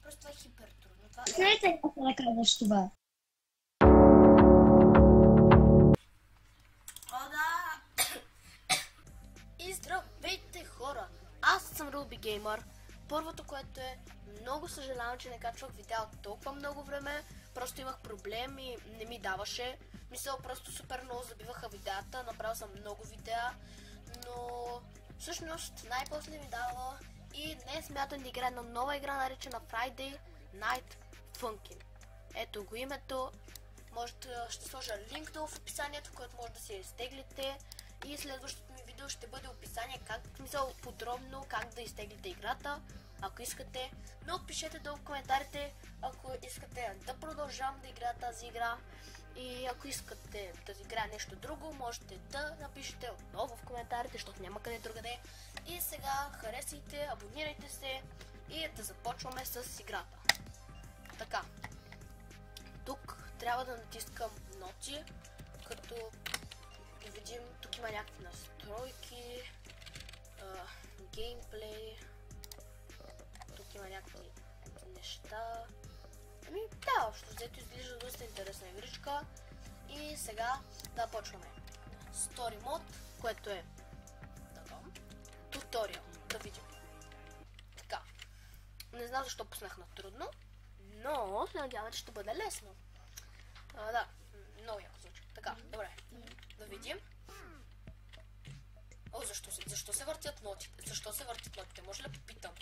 Просто това е хипер трудно. Това Знаете как да казваш това? О, да! И здравейте, хора! Аз съм Руби Геймър. Първото, което е, много съжалявам, че не качвах видео толкова много време. Просто имах проблем и не ми даваше. Мисля, просто супер много забиваха видеята. Направил съм много видеа, но всъщност най-после ми дава и днес смятам да играя на нова игра, наречена Friday Night Funkin'. Ето го името. Ще сложа линк долу в описанието, в което може да се изтеглите. И следващото ми видео ще бъде описание, подробно как да изтеглите играта, ако искате. Но пишете долу в коментарите, ако искате да продължавам да играя тази игра. И ако искате да играя нещо друго, можете да напишете отново в коментарите, защото няма къде другаде. И сега харесайте, абонирайте се и да започваме с играта. Така. Тук трябва да натискам ноти, като да видим, тук има някакви настройки, геймплей, тук има някакви неща. Ами да, общо взето изглежда доста интересна игричка. И сега да почваме. Story Mode, което е туториал, да видим. Така, не знам защо пуснах на трудно, но се надявам, че ще бъде лесно. Да, много яко звучи. Така, добре, да видим. О, защо се въртят нотите? Защо се въртят нотите? Може ли да попитам?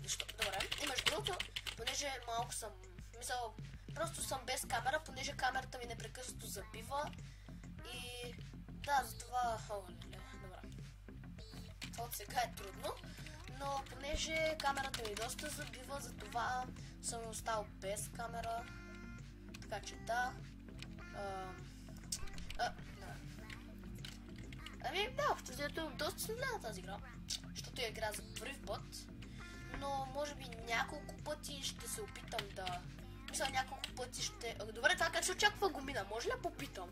Защо? Добре, и между другото, понеже малко съм мисъл, просто съм без камера, понеже камерата ми непрекъснато забива. И да, затова... добре. От сега е трудно, но понеже камерата ми доста забива, затова съм оставил без камера. Така че да. Ами да, общо взето доста се гледа тази игра, защото я игра за първи път. Но може би няколко пъти ще се опитам да... Мисля, няколко пъти ще... Добре, това как се очаква го мина, може ли да попитам?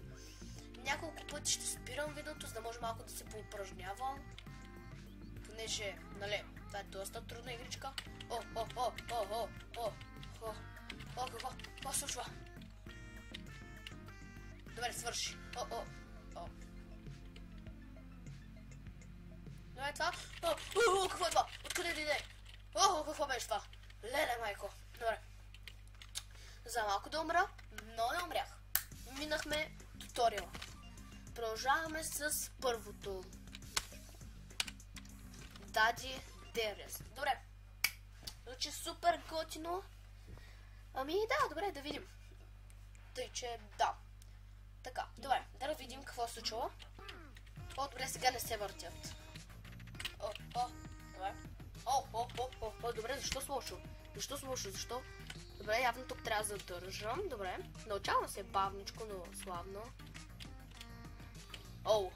Няколко пъти ще спирам видеото, за да може малко да се поупражнявам. Понеже, нали, това е доста трудна игричка. Какво случва? Добре, свърши. Добре, това? Какво е това? Откъде дойде? Какво беше това? Леле, майко. Добре. За малко да умра, но не умрях. Минахме туториала. Продължаваме с първото. Daddy Darius. Добре. Звучи супер готино. Ами да, добре, да видим. Тъй, че да. Така, добре, да видим какво се случва. О, добре, сега не се въртят. Добре. Добре, защо слушам? Защо? Добре, явно тук трябва да задържам. Добре, научавам се бавничко, но славно.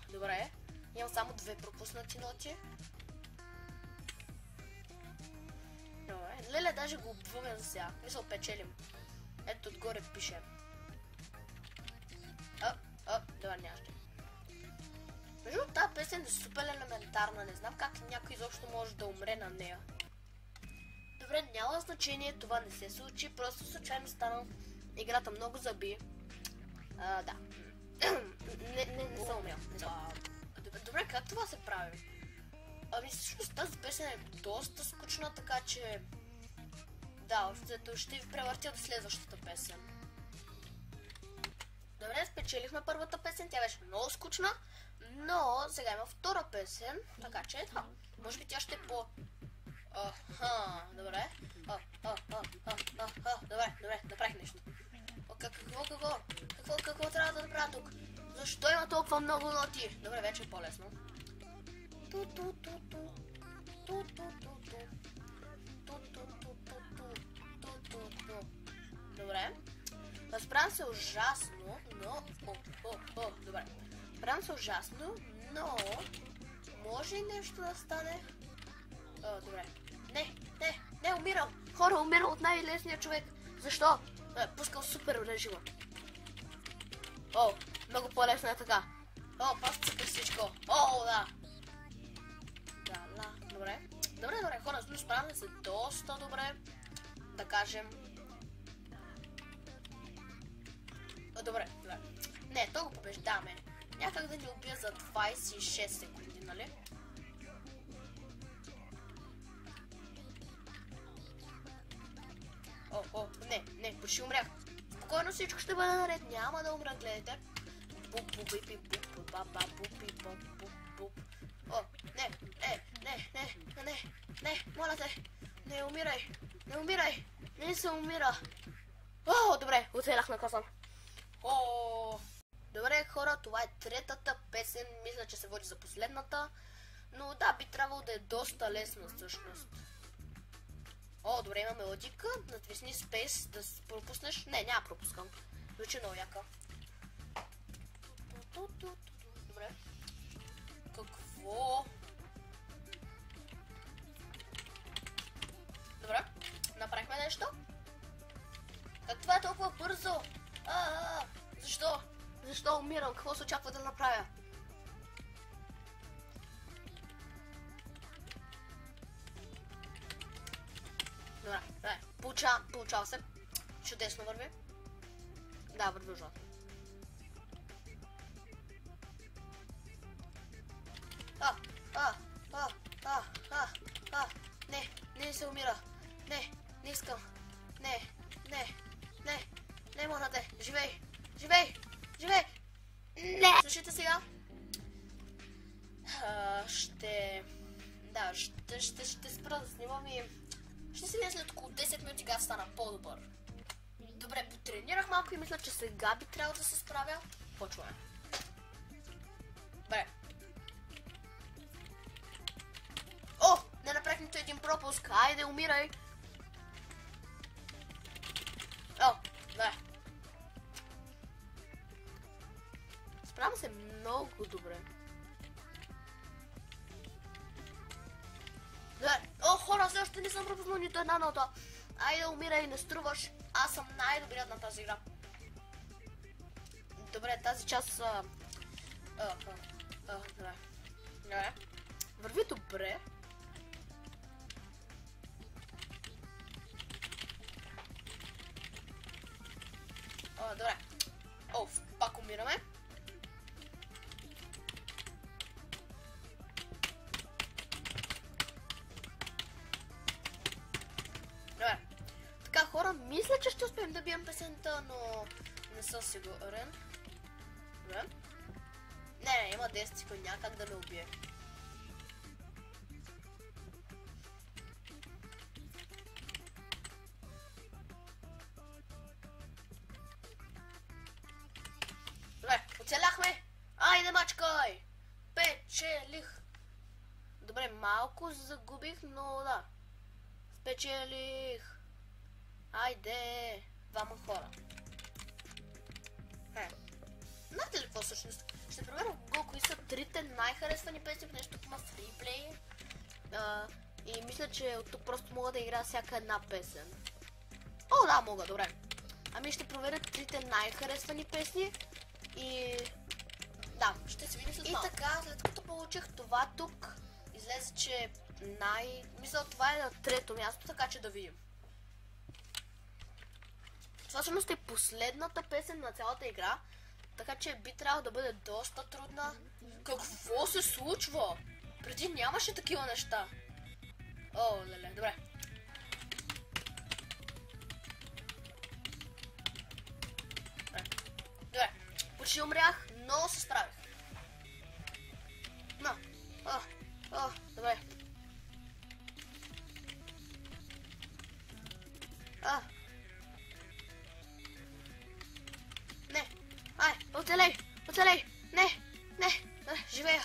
Добре. Имам само 2 пропуснати ноти. Добре, леле, даже го обвъвям сега. Мисля, печелим. Ето отгоре пише. Добре, нямаше. Между тази песен е супер елементарна. Не знам как някой изобщо може да умре на нея. Добре, няма значение, това не се случи, просто случайно стана. Играта много заби. Да. Не съм умял. Добре, как това се прави? Ами всъщност тази песен е доста скучна, така че... Да, ще ви превъртя до следващата песен. Добре, спечелихме първата песен, тя беше много скучна, но сега има втора песен, така че да. Може би тя ще е по... Добре. Добре, направих нещо. Какво трябва да направя тук? Защо има толкова много ноти? Добре, вече е по-лесно. Добре. Справям се ужасно, но... Добре. Справям се ужасно, но... Може ли нещо да стане? Добре. Не, умирам. Хора, умирам от най-лесния човек. Защо? Пускал супер режима. Много по-лесно е така. Просто цъкай всичко. Да. Добре, хора, справяме се доста добре. да кажем... Добре. Не, то го побеждаме. Някак да ни убие за 26 секунди, нали? Не, почти умрях. Спокойно всичко ще бъде наред, няма да умра, гледайте. О, не, моля те, не умирай, не се умира. О, добре, оцелях на късан. Добре, хора, това е третата песен, мисля, че се води за последната, но да, би трябвало да е доста лесна всъщност. О, добре, има мелодика, натисни Space да пропуснеш. Не, няма пропускам. Звучи много яка. Добре. Какво? Добре, направихме нещо. Как това е толкова бързо? Защо? Защо умирам? Какво се очаква да направя? Добре, получава се. Чудесно върви. Да, върви ужасно. Не се умира. Не искам. Не, моля те. Живей. Не! Слушайте сега. Ще спра да снимам и ще си видя след около 10 минути как стана по-добър. Добре, потренирах малко и мисля, че сега би трябвало да се справя. Почваме. Добре. О! Не направих нито един пропуск. Айде, умирай. О, добре. Справям се много добре. Добре. О, хора, все още не съм пропуснал нито една нота. Айде, умирай, не струваш. Аз съм най-добрият на тази игра. Добре, тази част... Добре. Върви добре. Добре. Пак умираме. Добре. Така, хора, мисля, че ще успеем да бием песента, но не съм сигурен. Добре. Не, има 10 секунди, няма как да ме убие. Добре, оцеляхме! Айде, мачкай! Печелих! Добре, малко загубих, но да. Спечелих! Айде! Двама хора. Знаете ли какво всъщност? Ще проверя в Google кои са трите най-харесвани песни, нещо тук има фриплей. И мисля, че от тук просто мога да играя всяка една песен. О, да, мога, добре. Ами ще проверя трите най-харесвани песни. И... да, ще се видим след малко. И така, след като получих това тук, излезе, че мисля, това е на трето място, така че да видим. Това всъщност е последната песен на цялата игра, така че би трябвало да бъде доста трудна. Какво се случва? Преди нямаше такива неща. О, леле, добре. Добре, почти умрях, но се справих. Добре. Не, оцелей, не, живея.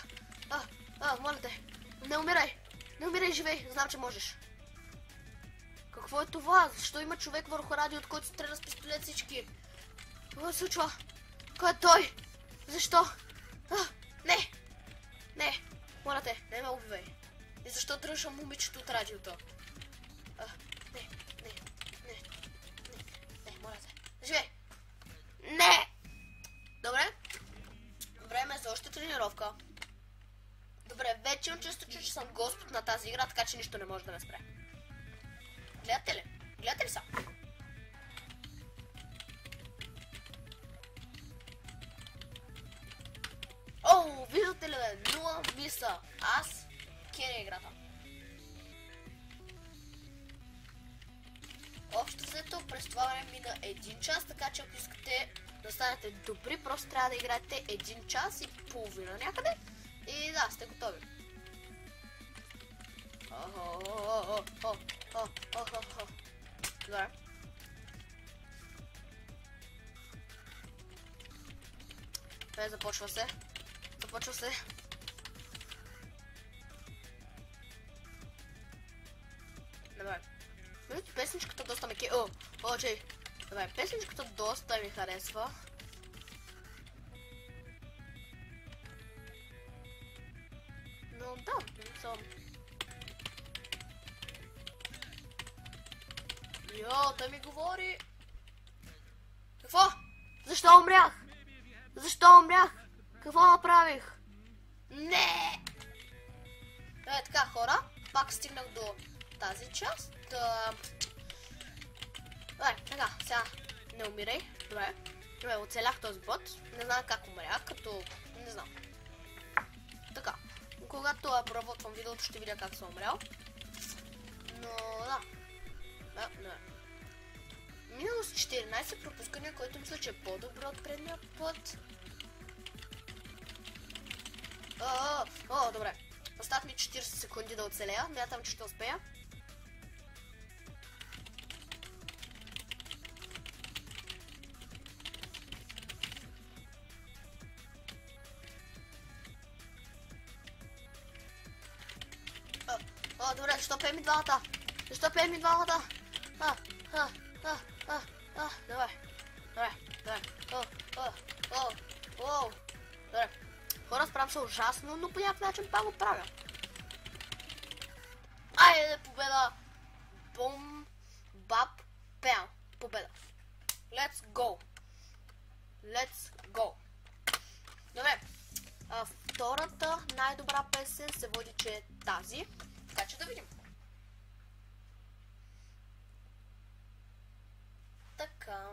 Моля те, не умирай, живей, знам, че можеш. Какво е това? Защо има човек върху радио, от който стреля с пистолет всички? Какво се случва? Кой е той? Защо? Не, моля те, не ме убивай. И защо тръщам момичето от радиото? Не, моля те. Живей! Не! Добре. Време за още тренировка. Добре, вече имам чувство, че съм господ на тази игра, така че нищо не може да ме спре. Гледате ли? Гледате ли са? О, виждате ли бе? 0 миса. Аз кеня играта. Общо взето през това време мина 1 час, така че ако искате да станете добри, просто трябва да играете 1 час и половина някъде. И да, сте готови. Добре. Започва се. Започва се. Добре. Песничката доста ме Чей. Добре, песничката доста ми харесва. Но да, той ми говори. Какво? Защо умрях? Защо умрях? Какво направих? Не! Така, хора, пак стигнах до тази част. Добре, така, сега не умирай. Добре, оцелях този бот. Не знам как умрях, като... не знам. Така, когато обработвам видеото, ще видя как съм умрял. Но да. Минало с 14 пропускания, който мисля, че е по-добро от предния път. Добре. Остават ми 40 секунди да оцелея. Мятам, че ще успея. Добре, защо пеем и двамата? Защо пеем и двамата? Добре. Добре. Хора, справям се ужасно, но по някакъв начин пак го правя. Айде, победа! Бум, бап, пям. Победа. Let's go. Добре. Втората най-добра песен се води, че е тази. Така че да видим. Така.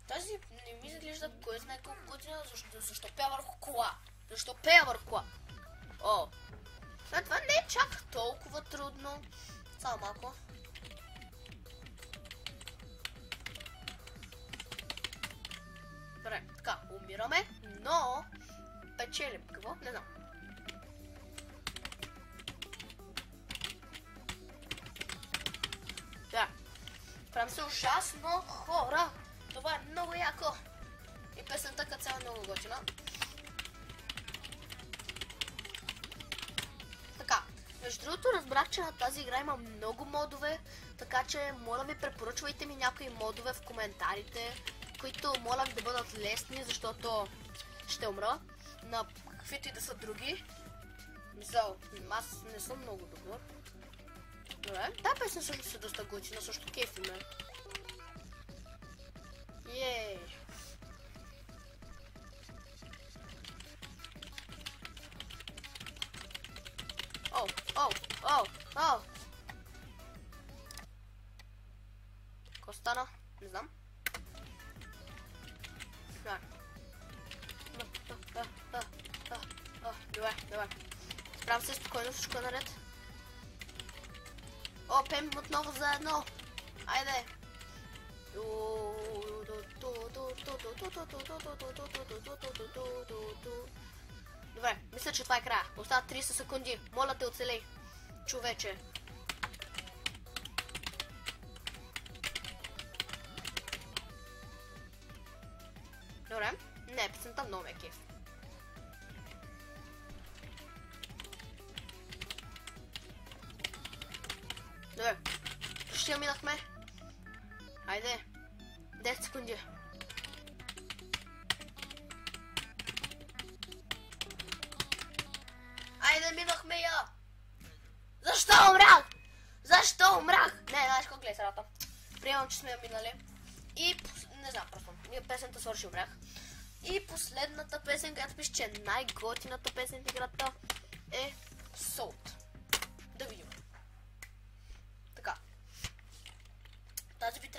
Тази не ми изглежда кой знае колко година, защо пея върху кола. Защо пея върху кола? Това не е чак толкова трудно. Само малко. Добре, така, умираме, но печелим. Какво? Не знам. Да. Правим се ужасно, хора. Това е много яко. И песента като цяло е много готина. Така, между другото разбрах, че на тази игра има много модове, така че моля ви, препоръчвайте ми някои модове в коментарите, които моля да бъдат лесни, защото ще умра на каквито и да са други. Мисъл, аз не съм много добър. Добре, тази песен също се доста готина, също кефи ме. Ей! Какво стана? Не знам. Добре. Справям се спокойно, всичко е наред. Пеем отново заедно. Айде. Добре, мисля, че това е края. Остават 30 секунди. Моля те, оцелей, човече. Добре, не, песента много ме е кеф. Добре, почти я минахме. Айде, 10 секунди. Айде, минахме я! Защо умрях? Защо умрях? Не, знаеш какво гледай сарата. Приемам, че сме я минали. И, не знам просто, песента свърши, умрях. И последната песен, която пише, че е най-готината песен в играта, е Salt. Да видим. Така.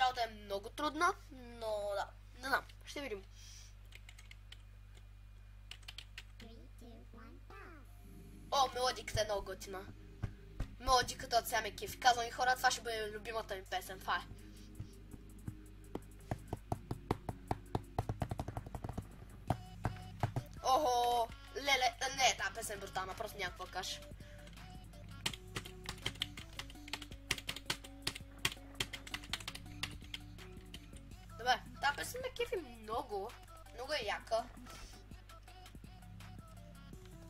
Началото е много трудна, но да, не знам, ще видим. О, мелодиката е много готина. Мелодиката от сега ме кефи. Казвам и хора, това ще бъде любимата ми песен, това е. Охо, леле, не, тази песен е брутална, просто някаква каш. Добре, тази песен ме кефи много, много е яка.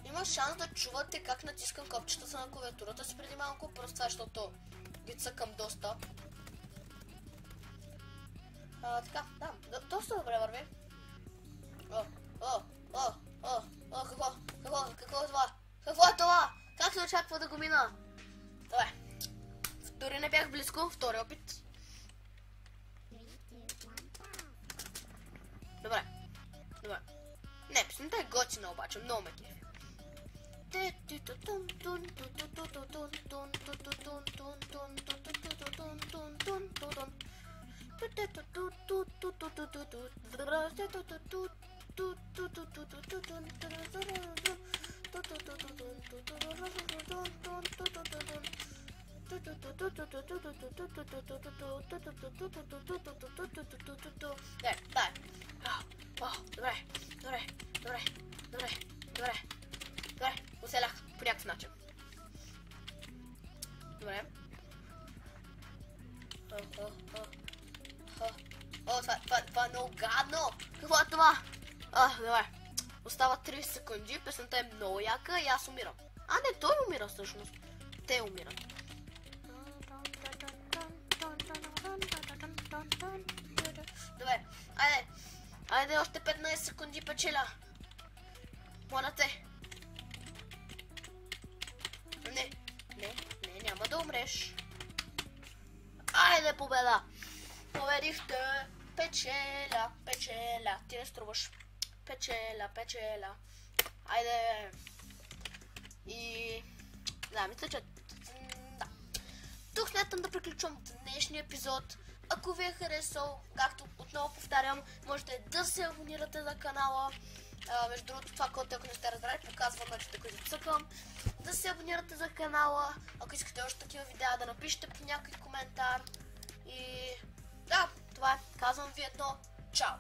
Има шанс да чувате как натискам копчетата на клавиатурата си преди малко, просто това, защото ги цъкам доста. Така, да, доста добре върви. Какво е това? Какво е това? Как се очаква да го мина? Добре. Дори не бях близко, втори опит. Добре. Добре. Не, песента е готина обаче, много ме кефи. Добре, оцелях по някакъв начин. Добре. Това е много гадно. Какво е това? Добре. Остава 30 секунди, песента е много яка и аз умирам. Не, той умира всъщност. Те умират. Добре, айде още 15 секунди печеля. Моля те. Не, няма да умреш. Айде, победа! Победихте! Печеля. Ти не струваш. Печеля. Айде! И... да, мисля, че... да. Тук смятам да приключвам днешния епизод. Ако ви е харесал, както отново повтарям, можете да се абонирате за канала. Между другото, това, което ако не сте разбрали, показва мечите, които цъкам. Да се абонирате за канала. Ако искате още такива видеа, да напишете по някой коментар. И да, това е. Казвам ви едно. Чао!